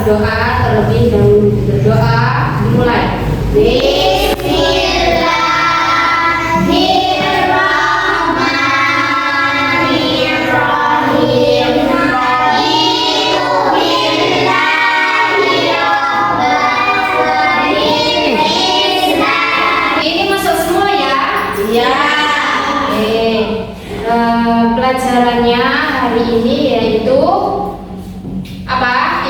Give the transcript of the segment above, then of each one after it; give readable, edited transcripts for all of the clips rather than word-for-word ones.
berdoa terlebih dahulu. Berdoa dimulai. Pelajarannya hari ini yaitu apa?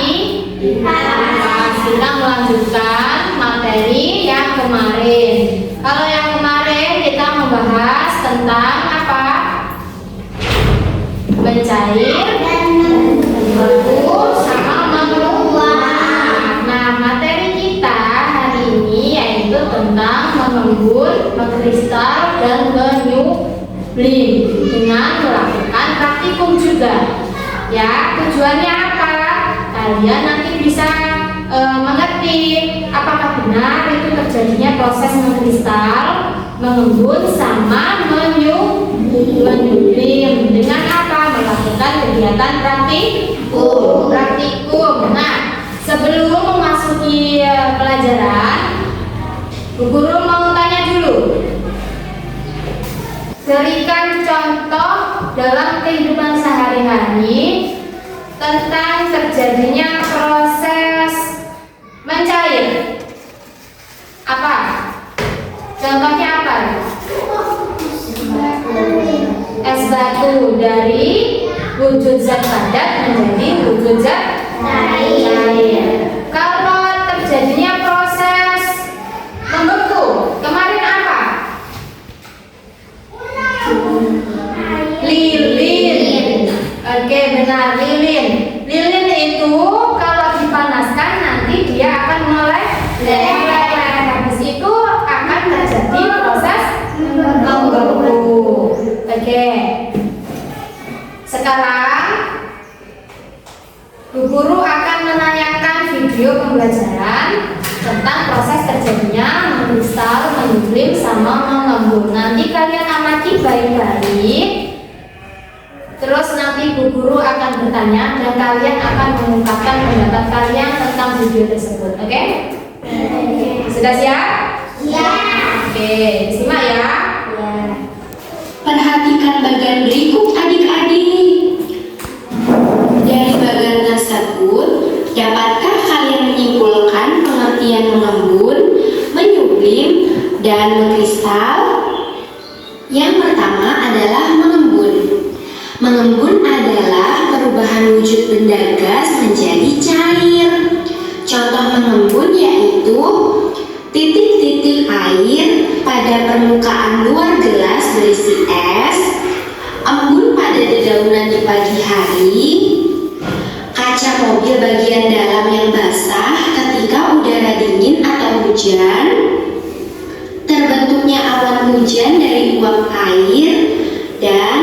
Kita melanjutkan materi yang kemarin. Kalau yang kemarin kita membahas tentang apa? Mencair, membeku, sama menguap. Nah, materi kita hari ini yaitu tentang mengembun, mengkristal, dan menyublim dengan melakukan praktikum juga. Ya, tujuannya apa? Kalian nanti bisa mengerti apakah benar itu terjadinya proses mengkristal, mengembun, sama menyublim dengan apa? Melakukan kegiatan praktikum. Nah, sebelum memasuki pelajaran, Bu Guru mau tanya dulu. Berikan contoh dalam kehidupan sehari-hari tentang terjadinya proses mencair. Apa? Contohnya apa? Es batu dari wujud zat padat menjadi wujud zat cair. Kalau terjadinya proses membeku, kemarin apa? Lilin. Oke, benar, lilin. Lilin itu kalau dipanaskan nanti dia akan meleleh. Habis itu akan terjadi proses membeku. Oke. Sekarang Bu Guru akan menanyakan video pembelajaran tentang proses terjadinya mengkristal, menyublim, sama mengembun. Nanti kalian amati baik-baik. Terus nanti Bu Guru akan bertanya dan kalian akan mengungkapkan pendapat kalian tentang video tersebut. Oke? Sudah siap? Ya. Oke, simak ya. Perhatikan bagian berikut adik-adik. Dari bagian tersebut, dapatkah kalian menyimpulkan pengertian mengembun, menyublim, dan mengkristal? Yang pertama adalah mengembun. Mengembun adalah perubahan wujud benda gas menjadi cair. Contoh mengembun yaitu titik-titik air pada permukaan luar gelas berisi es, embun pada dedaunan di pagi hari, kaca mobil bagian dalam yang basah ketika udara dingin atau hujan, terbentuknya awan hujan dari uap air, dan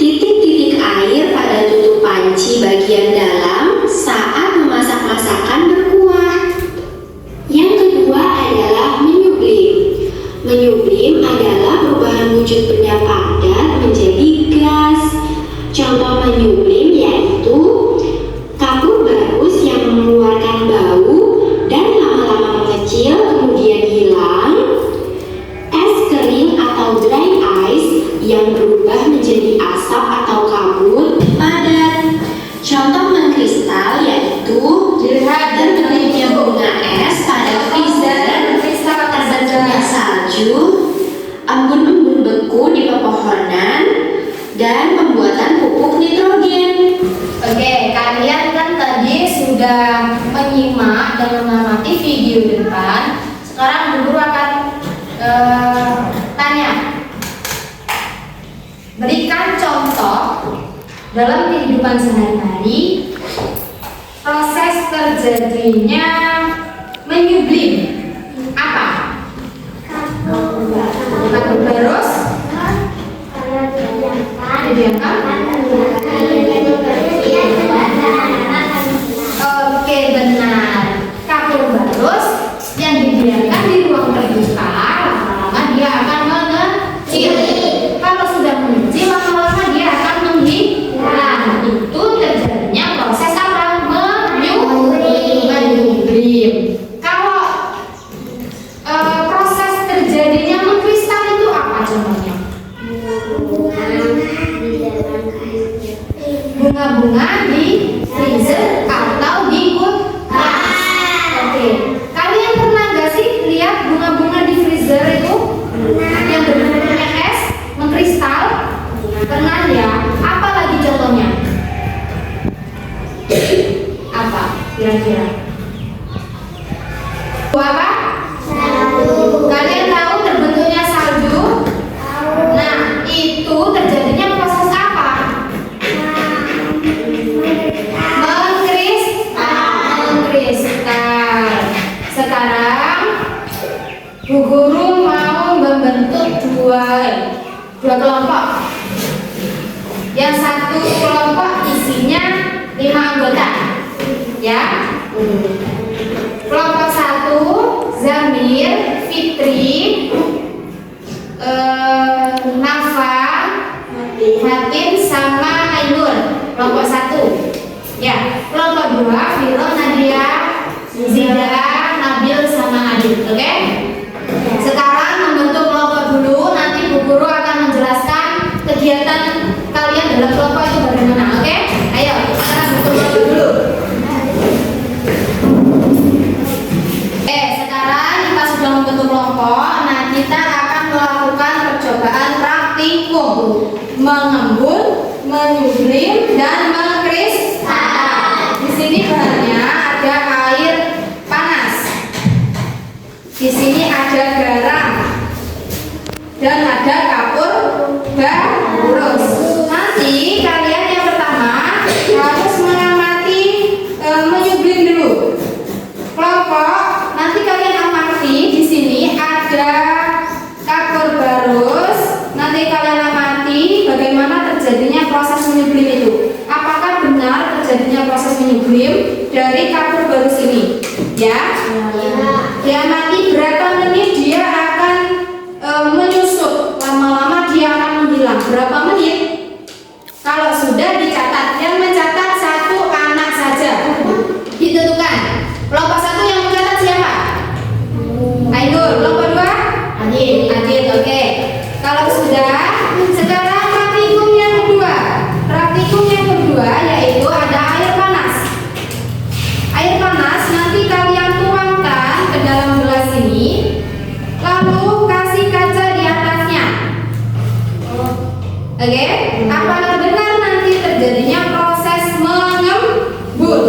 titik-titik air pada tutup panci bagian dalam saat memasak masakan berkuah. Yang kedua adalah menyublim. Menyublim adalah perubahan wujud benda padat menjadi gas. Contoh menyublim yaitu kapur barus yang mengeluarkan bau dan lama-lama mengecil kemudian hilang, es kering atau dry ice yang berubah menjadi asap atau kabut padat. Contoh mengkristal yaitu terbentuknya bunga es pada freezer, terbentuknya salju, embun-embun beku di pepohonan, dan pembuatan pupuk nitrogen. Oke, kalian kan tadi sudah menyimak dan mengamati video depan. Sekarang Bu Guru akan tanya. Berikan contoh dalam kehidupan sehari-hari proses terjadinya menyublim. Apa? Kapur barus didiamkan. Oke, benar. Kapur barus yang didiamkan di ruang terbuka, lama-lama dia akan mengecil. Kalau sudah mengecil, lama-lama dia akan menghilang. Itu terjadinya proses apa? Menyublim. Apa? Kalian tahu terbentuknya salju? Nah, itu terjadinya proses apa? Mengkristal. Sekarang Bu Guru mau membentuk dua kelompok. Yang satu kelompok isinya 5 anggota, ya. Kelompok 1 Zamir, Fitri, Nafa, Fatin, sama Ainur. Kelompok 1, ya. Kelompok 2 Viro, Nadia, Zida, Nabil, sama Adil. Oke? Sekarang membentuk kelompok dulu. Nanti Bu Guru akan menjelaskan kegiatan kalian dalam kelompok itu bagaimana. Oke? Ayo, sekarang bentuk kelompok dulu. Sekarang kita sudah membentuk kelompok. Nah, kita akan melakukan percobaan praktikum mengembun, menyublim, dan mengkristal. Di sini bahannya ada air panas. Di sini ada garam dan ada kapur barus. Nanti kalian yang pertama harus mengamati menyublim dulu. Kelompok nanti kalian amati di sini ada kapur barus. Nanti kalian amati bagaimana terjadinya proses menyublim itu. Apakah benar terjadinya proses menyublim dari kapur barus ini? Ya. Diamati berapa menit dia akan menyusut. Lama-lama dia akan menghilang. Berapa menit? Kalau sudah dicatat, yang mencatat 1 anak saja. Ditentukan. Kelompok 1 yang mencatat siapa? Ainur. Kelompok 2? Adit. Oke. Kalau sudah, sekarang praktikum yang kedua. Praktikum yang kedua yaitu ada air panas. Air panas nanti kalian tuangkan ke dalam gelas ini, lalu kasih kaca di atasnya. Oke? Apakah benar nanti terjadinya proses mengembun?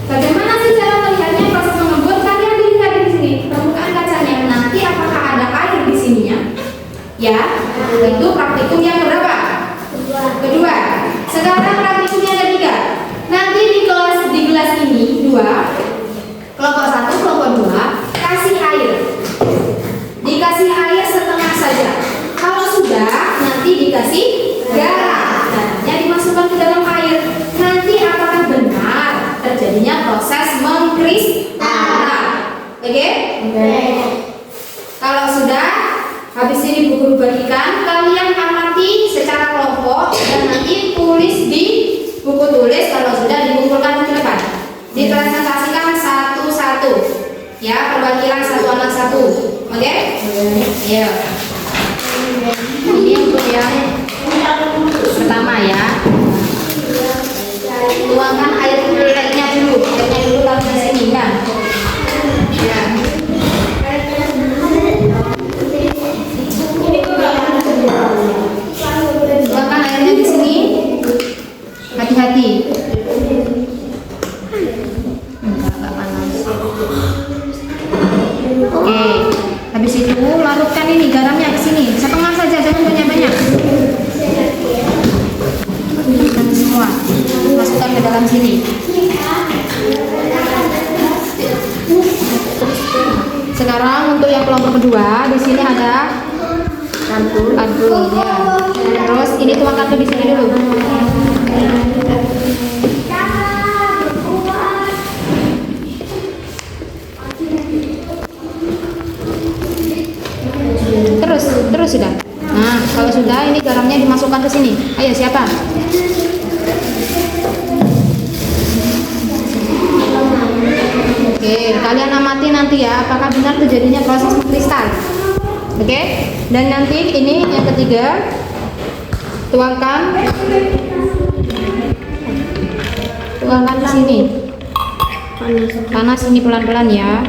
Bagaimana sih cara melihatnya proses mengembun? Kalian dilihat di sini permukaan kacanya. Nanti apakah ada air di sininya? Ya, itu praktikum yang berapa? Kedua. Sekarang praktikum yang ketiga. Nanti di gelas ini 2, kelompok 1, kelompok 2 kasih air. Dikasih air setengah saja. Kalau sudah, nanti dikasih garam. Garamnya dimasukkan ke dalam air. Nanti apakah benar terjadinya proses mengkristal? Oke? Kalau sudah, habis ini Bu Guru bagikan, kalian amati secara kelompok dan nanti tulis di buku tulis. Kalau sudah dikumpulkan ke depan, dipresentasikan satu-satu, ya, perwakilan satu anak satu. Oke? Ya. Ini untuk yang pertama, ya. Tuangkan airnya dulu taruh di sini, kan? Ya. Tuangkan airnya di sini. Hati-hati. Enggak panas. Oke. Habis itu larutkan ini garamnya ke sini. Setengah saja, jangan banyak-banyak. Masukkan semua. Masukkan ke dalam sini. Sekarang untuk yang kelompok kedua, di sini ada adul, ya. Terus ini tuangkan tuh di sini dulu. Terus sudah. Nah, kalau sudah ini garamnya dimasukkan ke sini. Ayo, siapa? Oke, kalian amati nanti ya, apakah benar terjadinya proses mengkristal. Oke, dan nanti ini yang ketiga, tuangkan ke sini. Panas ini pelan-pelan ya.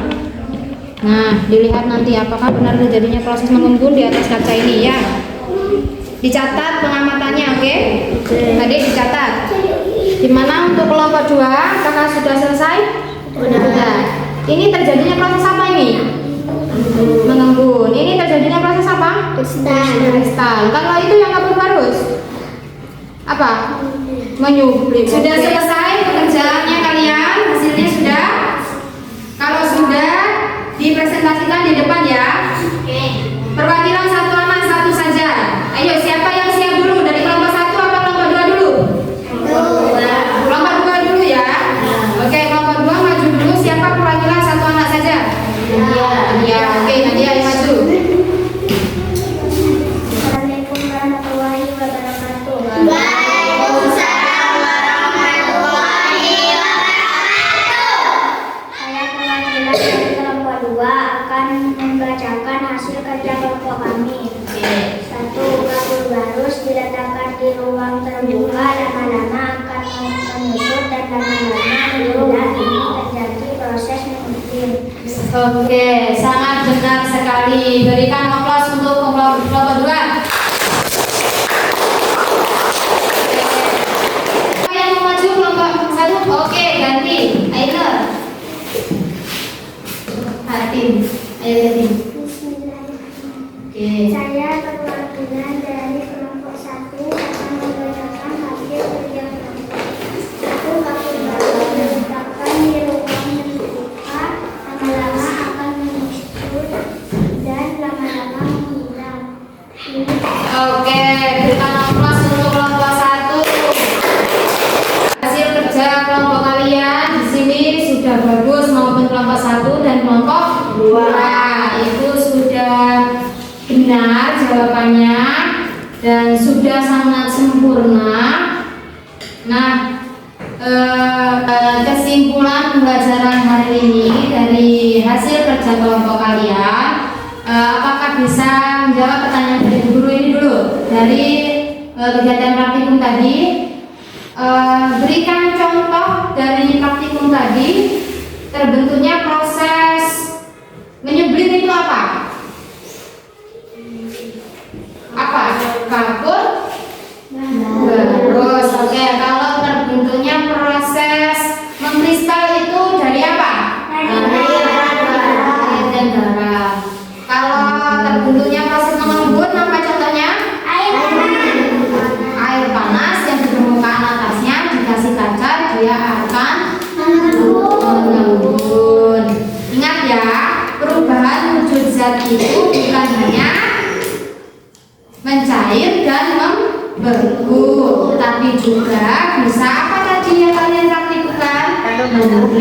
Nah, dilihat nanti apakah benar terjadinya proses mengembun di atas kaca ini, ya. Dicatat pengamatannya, oke? Tadi dicatat. Gimana untuk kelompok 2? Apakah sudah selesai? Sudah. Ini terjadinya proses apa ini? Mengembun. Ini terjadinya proses apa? Kristal. Kalau itu yang nggak berbarus apa? Menyublim. Sudah selesai pekerjaannya kalian? Hasilnya sudah? Kalau sudah, dipresentasikan di depan ya. Perwakilan satu anak satu saja. Ayo, siapa yang siap dulu? Dari kelompok 1 atau kelompok 2 dulu? Kelompok 2 dulu ya. Oke, kelompok 2 maju dulu. Siapa perwakilan satu anak saja? Iya, oke, Nadia yang maju. Assalamualaikum warahmatullahi wabarakatuh. Waalaikumsalam warahmatullahi wabarakatuh. Saya perwakilan dari kelompok 2 akan membacakan hasil kerja kelompok kami. 1. Kabel barus diletakkan di ruang terbuka, lama-lama akan menyusut dan lama-lama bila ini terjadi proses mengembun. Oke, sangat benar sekali. Berikan aplaus untuk kelompok 2. Siapa yang mau maju kelompok 1? Oke, ganti. Ayo. Hatim. Ayo ganti. Oke. Saya perwakilan dari kelompok 1 akan membacakan hasil kerja kelompok. 1. Kabel barus diletakkan di ruang terbuka, lama-lama akan menyusut dan lama-lama menghilang. Oke, berikan aplaus untuk kelompok 1. Hasil kerja kelompok kalian di sini sudah bagus, maupun kelompok 1 dan kelompok 2. Itu sudah benar jawabannya dan sudah sangat sempurna. Nah, kesimpulan pembelajaran hari ini dari hasil kerja kelompok kalian, apakah bisa menjawab pertanyaan dari guru ini dulu dari kegiatan praktikum tadi? Berikan contoh dari praktikum tadi, terbentuknya proses menyublim itu apa? Apa? Kabel barus. Oke, kalau terbentuknya proses mengkristal itu dari apa? Air dan garam. Kalau terbentuknya proses mengembun, apa contohnya? Air panas yang di permukaan atasnya dikasih kaca, dia akan mengembun. Ingat ya, perubahan wujud zat itu bukan hanya mencair dan membeku, tapi juga bisa apa tadi yang kalian praktikkan? Mengembun,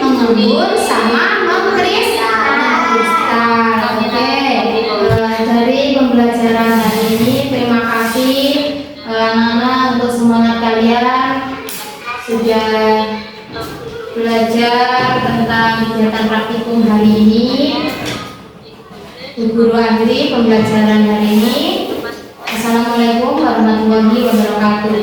mengembun, sama mengkristal. Oke, dari pembelajaran hari ini terima kasih anak-anak untuk semangat kalian sudah belajar tentang kegiatan praktikum hari ini. Bu Guru akhiri pembelajaran hari ini. Assalamualaikum warahmatullahi wabarakatuh.